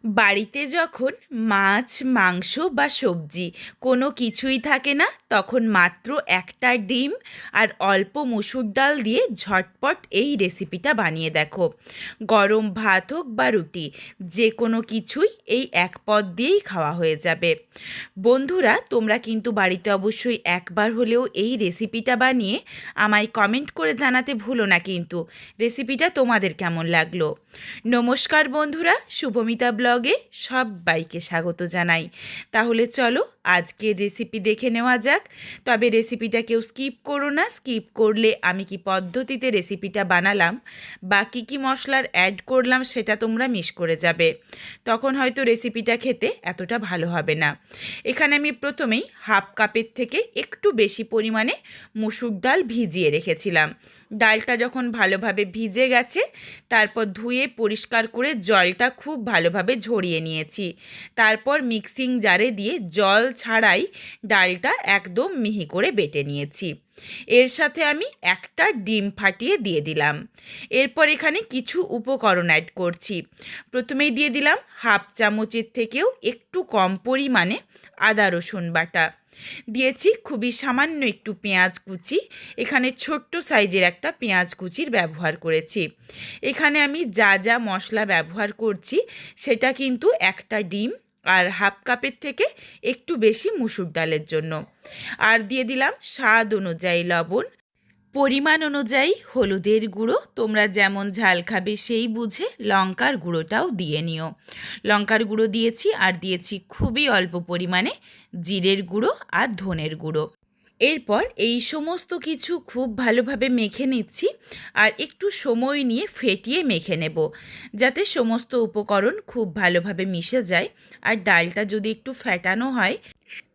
বাড়িতে যখন মাছ, মাংস বা সবজি কোনো কিছুই থাকে না, তখন মাত্র একটা ডিম আর অল্প মুসুর ডাল দিয়ে ঝটপট এই রেসিপিটা বানিয়ে দেখো। গরম ভাত হোক বা রুটি, যে কোনো কিছুই এই এক পদ দিয়েই খাওয়া হয়ে যাবে। বন্ধুরা, তোমরা কিন্তু বাড়িতে অবশ্যই একবার হলেও এই রেসিপিটা বানিয়ে আমায় কমেন্ট করে জানাতে ভুলো না কিন্তু রেসিপিটা তোমাদের কেমন লাগলো। নমস্কার বন্ধুরা, শুভমিতা ব্লগে সবাইকে স্বাগত জানাই। তাহলে চলো আজকের রেসিপি দেখে নেওয়া যাক। তবে রেসিপিটা কেউ স্কিপ করো না, স্কিপ করলে আমি কি পদ্ধতিতে রেসিপিটা বানালাম বা কী কী মশলার অ্যাড করলাম সেটা তোমরা মিস করে যাবে, তখন হয়তো রেসিপিটা খেতে এতটা ভালো হবে না। এখানে আমি প্রথমেই হাফ কাপের থেকে একটু বেশি পরিমাণে মুসুর ডাল ভিজিয়ে রেখেছিলাম। ডালটা যখন ভালোভাবে ভিজে গেছে, তারপর ধুয়ে পরিষ্কার করে জলটা খুব ভালোভাবে ঝরিয়ে নিয়েছি। তারপর মিক্সিং জারে দিয়ে জল ছাড়াই ডালটা একদম মিহি করে বেটে নিয়েছি। এর সাথে আমি একটা ডিম ফাটিয়ে দিয়ে দিলাম। এরপর এখানে কিছু উপকরণ অ্যাড করছি। প্রথমেই দিয়ে দিলাম হাফ চামচের থেকেও একটু কম পরিমাণে আদা রসুন বাটা। দিয়েছি খুবই সামান্য একটু পেঁয়াজ কুচি। এখানে ছোট্ট সাইজের একটা পেঁয়াজ কুচির ব্যবহার করেছি। এখানে আমি যা যা মশলা ব্যবহার করছি সেটা কিন্তু একটা ডিম আর হাফ কাপের থেকে একটু বেশি মুসুর ডালের জন্য। আর দিয়ে দিলাম স্বাদ অনুযায়ী লবণ, পরিমাণ অনুযায়ী হলুদের গুঁড়ো। তোমরা যেমন ঝাল খাবে সেই বুঝে লঙ্কার গুঁড়োটাও দিয়ে নিও। লঙ্কার গুঁড়ো দিয়েছি, আর দিয়েছি খুবই অল্প পরিমাণে জিরের গুঁড়ো আর ধনের গুঁড়ো। এরপর এই সমস্ত কিছু খুব ভালোভাবে মেখে নিচ্ছি, আর একটু সময় নিয়ে ফেটিয়ে মেখে নেব, যাতে সমস্ত উপকরণ খুব ভালোভাবে মিশে যায়। আর ডালটা যদি একটু ফ্যাটানো হয়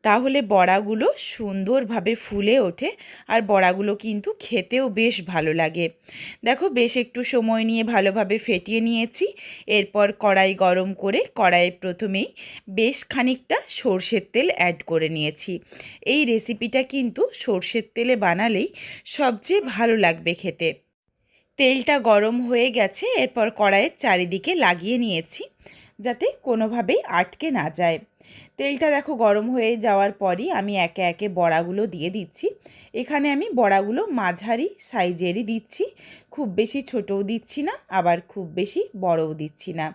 তাহলে বড়াগুলো সুন্দরভাবে ফুলে ওঠে, আর বড়াগুলো কিন্তু খেতেও বেশ ভালো লাগে। দেখো, বেশ একটু সময় নিয়ে ভালোভাবে ফেটিয়ে নিয়েছি। এরপর কড়াই গরম করে কড়াইয়ে প্রথমেই বেশ খানিকটা সর্ষের তেল অ্যাড করে নিয়েছি। এই রেসিপিটা কিন্তু সর্ষের তেলে বানালেই সবচেয়ে ভালো লাগবে খেতে। তেলটা গরম হয়ে গেছে, এরপর কড়াইয়ের চারিদিকে লাগিয়ে নিয়েছি যাতে কোনোভাবেই আটকে না যায়। তেলটা দেখো গরম হয়ে যাওয়ার পরই আমি একে একে বড়াগুলো দিয়ে দিচ্ছি। এখানে আমি বড়াগুলো মাঝারি সাইজেরই দিচ্ছি, খুব বেশি ছোটও দিচ্ছি না, আবার খুব বেশি বড়ও দিচ্ছি না।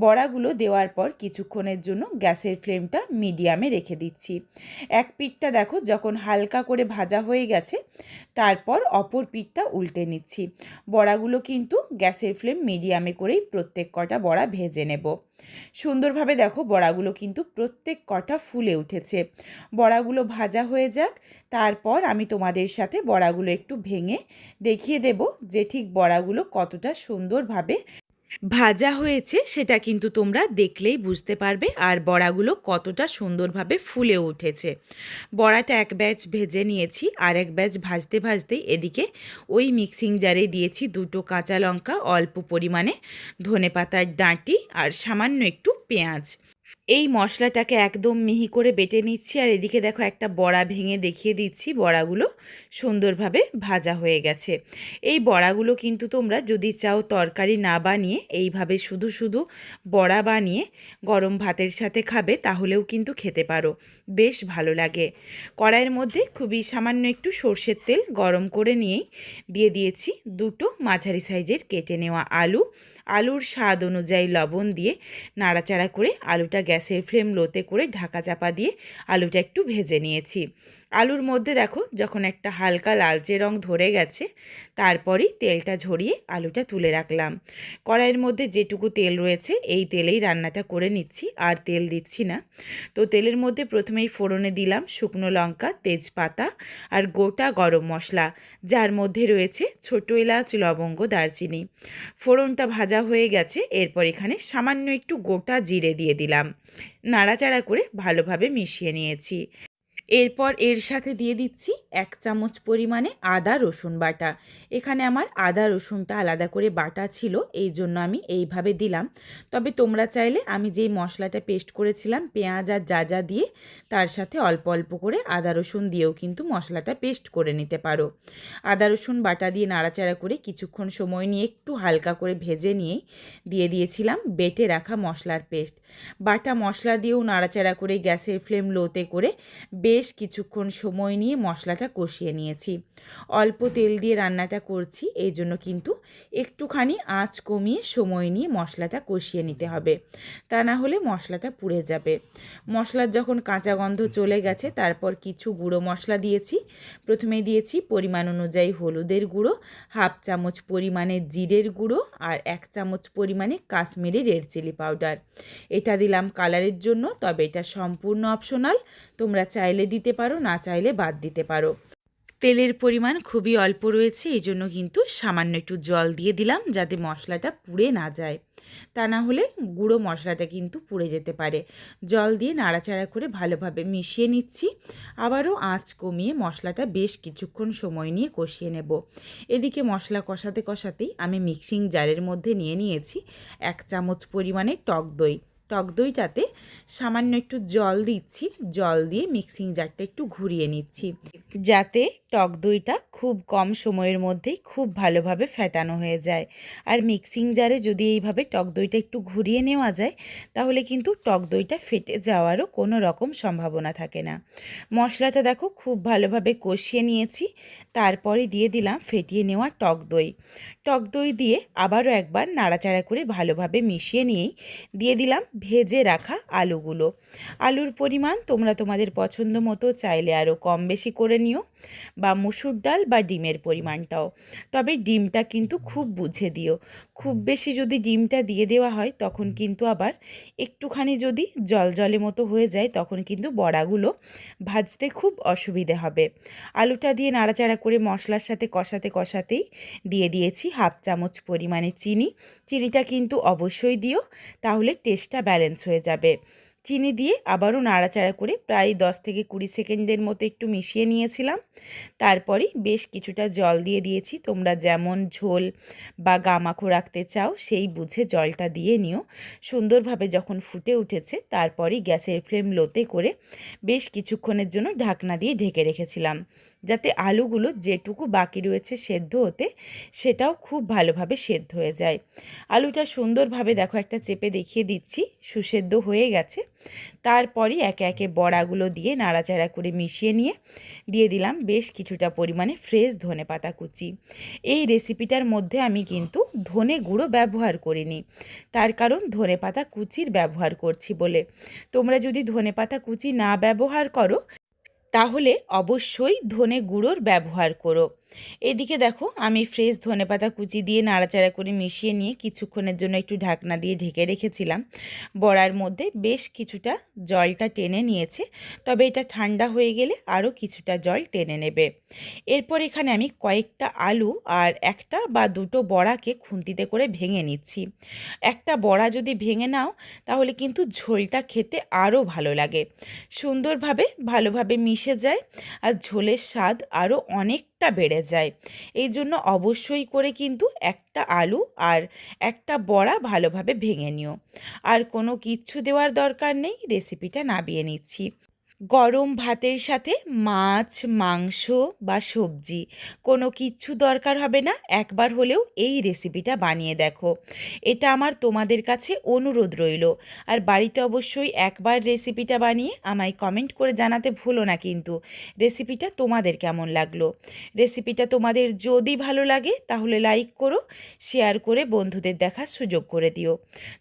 বড়াগুলো দেওয়ার পর কিছুক্ষণের জন্য গ্যাসের ফ্লেমটা মিডিয়ামে রেখে দিচ্ছি। এক পিঠটা দেখো যখন হালকা করে ভাজা হয়ে গেছে, তারপর অপর পিঠটা উল্টে নিচ্ছি। বড়াগুলো কিন্তু গ্যাসের ফ্লেম মিডিয়ামে করেই প্রত্যেক কটা বড়া ভেজে নেব। সুন্দরভাবে দেখো বড়াগুলো কিন্তু প্রত্যেক কটা ফুলে উঠেছে। বড়াগুলো ভাজা হয়ে যাক, তারপর আমি তোমাদের সাথে বড়াগুলো একটু ভেঙে দেখিয়ে দেব যে ঠিক বড়াগুলো কতটা সুন্দরভাবে ভাজা হয়েছে সেটা কিন্তু তোমরা দেখলেই বুঝতে পারবে, আর বড়াগুলো কতটা সুন্দরভাবে ফুলে উঠেছে। বড়াটা এক ব্যাচ ভেজে নিয়েছি, আর এক ব্যাচ ভাজতে ভাজতেই এদিকে ওই মিক্সিং জারে দিয়েছি দুটো কাঁচা লঙ্কা, অল্প পরিমাণে ধনেপাতার ডাঁটি আর সামান্য একটু পেঁয়াজ। এই মশলাটাকে একদম মিহি করে বেটে নিচ্ছি, আর এদিকে দেখো একটা বড়া ভেঙে দেখিয়ে দিচ্ছি। বড়াগুলো সুন্দরভাবে ভাজা হয়ে গেছে। এই বড়াগুলো কিন্তু তোমরা যদি চাও তরকারি না বানিয়ে এইভাবে শুধু শুধু বড়া বানিয়ে গরম ভাতের সাথে খাবে, তাহলেও কিন্তু খেতে পারো, বেশ ভালো লাগে। কড়াইয়ের মধ্যে খুবই সামান্য একটু সর্ষের তেল গরম করে নিয়েই দিয়ে দিয়েছি দুটো মাঝারি সাইজের কেটে নেওয়া আলু। আলুর স্বাদ অনুযায়ী লবণ দিয়ে নাড়াচাড়া করে আলুটা গ্যাসের ফ্লেম লোতে করে ঢাকা চাপা দিয়ে আলুটা একটু ভেজে নিয়েছি। আলুর মধ্যে দেখো যখন একটা হালকা লালচে রং ধরে গেছে, তারপরই তেলটা ঝরিয়ে আলুটা তুলে রাখলাম। কড়াইয়ের মধ্যে যেটুকু তেল রয়েছে এই তেলেই রান্নাটা করে নিচ্ছি, আর তেল দিচ্ছি না। তো তেলের মধ্যে প্রথমেই ফোড়নে দিলাম শুকনো লঙ্কা, তেজপাতা আর গোটা গরম মশলা, যার মধ্যে রয়েছে ছোটো এলাচ, লবঙ্গ, দারচিনি। ফোড়নটা ভাজা হয়ে গেছে, এরপর এখানে সামান্য একটু গোটা জিরে দিয়ে দিলাম। নাড়াচাড়া করে ভালোভাবে মিশিয়ে নিয়েছি। এরপর এর সাথে দিয়ে দিচ্ছি 1 চামচ পরিমাণে আদা রসুন বাটা। এখানে আমার আদা রসুনটা আলাদা করে বাটা ছিল, এই জন্য আমি এইভাবে দিলাম। তবে তোমরা চাইলে আমি যেই মশলাটা পেস্ট করেছিলাম পেঁয়াজ আর যা দিয়ে, তার সাথে অল্প অল্প করে আদা রসুন দিয়েও কিন্তু মশলাটা পেস্ট করে নিতে পারো। আদা রসুন বাটা দিয়ে নাড়াচাড়া করে কিছুক্ষণ সময় নিয়ে একটু হালকা করে ভেজে নিয়েই দিয়ে দিয়েছিলাম বেটে রাখা মশলার পেস্ট। বাটা মশলা দিয়েও নাড়াচাড়া করে গ্যাসের ফ্লেম লোতে করে বেশ কিছুক্ষণ সময় নিয়ে মশলাটা কষিয়ে নিয়েছি। অল্প তেল দিয়ে রান্নাটা করছি, এই জন্য কিন্তু একটুখানি আঁচ কমিয়ে সময় নিয়ে মশলাটা কষিয়ে নিতে হবে, তা না হলে মশলাটা পুড়ে যাবে। মশলার যখন কাঁচা গন্ধ চলে গেছে তারপর কিছু গুঁড়ো মশলা দিয়েছি। প্রথমে দিয়েছি পরিমাণ অনুযায়ী হলুদের গুঁড়ো, 1/2 চামচ পরিমাণে জিরের গুঁড়ো আর 1 চামচ পরিমাণে কাশ্মীরি রেড চিলি পাউডার। এটা দিলাম কালারের জন্য, তবে এটা সম্পূর্ণ অপশনাল, তোমরা চাইলে দিতে পারো, না চাইলে বাদ দিতে পারো। তেলের পরিমাণ খুবই অল্প রয়েছে, এই জন্য কিন্তু সামান্য একটু জল দিয়ে দিলাম যাতে মশলাটা পুড়ে না যায়, তা না হলে গুঁড়ো মশলাটা কিন্তু পুড়ে যেতে পারে। জল দিয়ে নাড়াচাড়া করে ভালোভাবে মিশিয়ে নিচ্ছি। আবারও আঁচ কমিয়ে মশলাটা বেশ কিছুক্ষণ সময় নিয়ে কষিয়ে নেব। এদিকে মশলা কষাতে কষাতেই আমি মিক্সিং জারের মধ্যে নিয়ে নিয়েছি 1 চামচ পরিমাণে টক দই। টক দইটাতে সামান্য একটু জল দিচ্ছি, জল দিয়ে মিক্সিং জারটা একটু ঘুরিয়ে নিচ্ছি যাতে টক দইটা খুব কম সময়ের মধ্যেই খুব ভালোভাবে ফেটানো হয়ে যায়। আর মিক্সিং জারে যদি এইভাবে টক দইটা একটু ঘুরিয়ে নেওয়া যায় তাহলে কিন্তু টক দইটা ফেটে যাওয়ারও কোনো রকম সম্ভাবনা থাকে না। মশলাটা দেখো খুব ভালোভাবে কষিয়ে নিয়েছি, তারপরে দিয়ে দিলাম ফেটিয়ে নেওয়া টক দই। টক দই দিয়ে আবারও একবার নাড়াচাড়া করে ভালোভাবে মিশিয়ে নিয়েই দিয়ে দিলাম ভেজে রাখা আলুগুলো। আলুর পরিমাণ তোমরা তোমাদের পছন্দ মতো চাইলে আরও কম বেশি করে নিও, বা মুসুর ডাল বা ডিমের পরিমাণটাও। তবে ডিমটা কিন্তু খুব বুঝে দিও, খুব বেশি যদি ডিমটা দিয়ে দেওয়া হয় তখন কিন্তু আবার একটুখানি যদি জল মতো হয়ে যায় তখন কিন্তু বড়াগুলো ভাজতে খুব অসুবিধে হবে। আলুটা দিয়ে নাড়াচাড়া করে মশলার সাথে কষাতেই দিয়ে দিয়েছি 1/2 চামচ পরিমাণে চিনি। চিনিটা কিন্তু অবশ্যই দিও, তাহলে টেস্টটা ব্যালেন্স হয়ে যাবে। চিনি দিয়ে আবারও নাড়াচাড়া করে প্রায় 10 থেকে 20 সেকেন্ডের মতো একটু মিশিয়ে নিয়েছিলাম। তারপরেই বেশ কিছুটা জল দিয়ে দিয়েছি, তোমরা যেমন ঝোল বা গামাখো রাখতে চাও সেই বুঝে জলটা দিয়ে নিও। সুন্দরভাবে যখন ফুটে উঠেছে তারপরেই গ্যাসের ফ্লেম লোতে করে বেশ কিছুক্ষণের জন্য ঢাকনা দিয়ে ঢেকে রেখেছিলাম, যাতে আলুগুলো যেটুকু বাকি রয়েছে সেদ্ধ হতে সেটাও খুব ভালোভাবে সেদ্ধ হয়ে যায়। আলুটা সুন্দরভাবে দেখো একটা চেপে দেখিয়ে দিচ্ছি সুসেদ্ধ হয়ে গেছে। তারপরই একে একে বড়াগুলো দিয়ে নাড়াচাড়া করে মিশিয়ে নিয়ে দিয়ে দিলাম বেশ কিছুটা পরিমাণে ফ্রেশ ধনেপাতা কুচি। এই রেসিপিটার মধ্যে আমি কিন্তু ধনে গুঁড়ো ব্যবহার করিনি, তার কারণ ধনেপাতা কুচির ব্যবহার করছি বলে। তোমরা যদি ধনেপাতা কুচি না ব্যবহার করো তাহলে অবশ্যই ধনে গুঁড়োর ব্যবহার করো। এদিকে দেখো আমি ফ্রেশ ধনেপাতা কুচি দিয়ে নাড়াচাড়া করে মিশিয়ে নিয়ে কিছুক্ষণের জন্য একটু ঢাকনা দিয়ে ঢেকে রেখেছিলাম। বড়ার মধ্যে বেশ কিছুটা জলটা টেনে নিয়েছে, তবে এটা ঠান্ডা হয়ে গেলে আরও কিছুটা জল টেনে নেবে। এরপর এখানে আমি কয়েকটা আলু আর একটা বা দুটো বড়াকে খুন্তিতে করে ভেঙে নিচ্ছি। একটা বড়া যদি ভেঙে নাও তাহলে কিন্তু ঝোলটা খেতে আরও ভালো লাগে, সুন্দরভাবে ভালোভাবে মিশে যায় আর ঝোলের স্বাদ আরও অনেকটা বেড়ে যায়। এই জন্য অবশ্যই করে কিন্তু একটা আলু আর একটা বড়া ভালোভাবে ভেঙে নিও। আর কোনো কিচ্ছু দেওয়ার দরকার নেই, রেসিপিটা নামিয়ে নিচ্ছি। গরম ভাতের সাথে মাছ, মাংস বা সবজি কোনো কিচ্ছু দরকার হবে না, একবার হলেও এই রেসিপিটা বানিয়ে দেখো। এটা আমার তোমাদের কাছে অনুরোধ রইল। আর বাড়িতে অবশ্যই একবার রেসিপিটা বানিয়ে আমায় কমেন্ট করে জানাতে ভুলো না কিন্তু রেসিপিটা তোমাদের কেমন লাগলো। রেসিপিটা তোমাদের যদি ভালো লাগে তাহলে লাইক করো, শেয়ার করে বন্ধুদের দেখার সুযোগ করে দিও।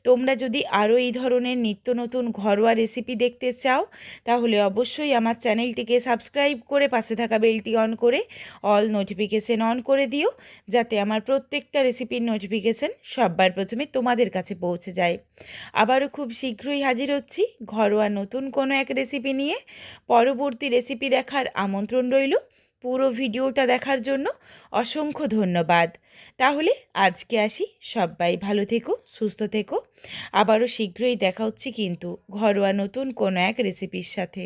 তোমরা যদি আরও এই ধরনের নিত্য নতুন ঘরোয়া রেসিপি দেখতে চাও তাহলে অবশ্যই আমার চ্যানেলটিকে সাবস্ক্রাইব করে পাশে থাকা বেলটি অন করে অল নোটিফিকেশন অন করে দিও, যাতে আমার প্রত্যেকটা রেসিপির নোটিফিকেশন সবার প্রথমে তোমাদের কাছে পৌঁছে যায়। আবারও খুব শীঘ্রই হাজির হচ্ছি ঘরোয়া নতুন কোনো এক রেসিপি নিয়ে। পরবর্তী রেসিপি দেখার আমন্ত্রণ রইল। পুরো ভিডিওটা দেখার জন্য অসংখ্য ধন্যবাদ। তাহলে আজকে আসি, সবাই ভালো থেকো, সুস্থ থেকো। আবারও শীঘ্রই দেখা হচ্ছে কিন্তু ঘরোয়া নতুন কোনো এক রেসিপির সাথে।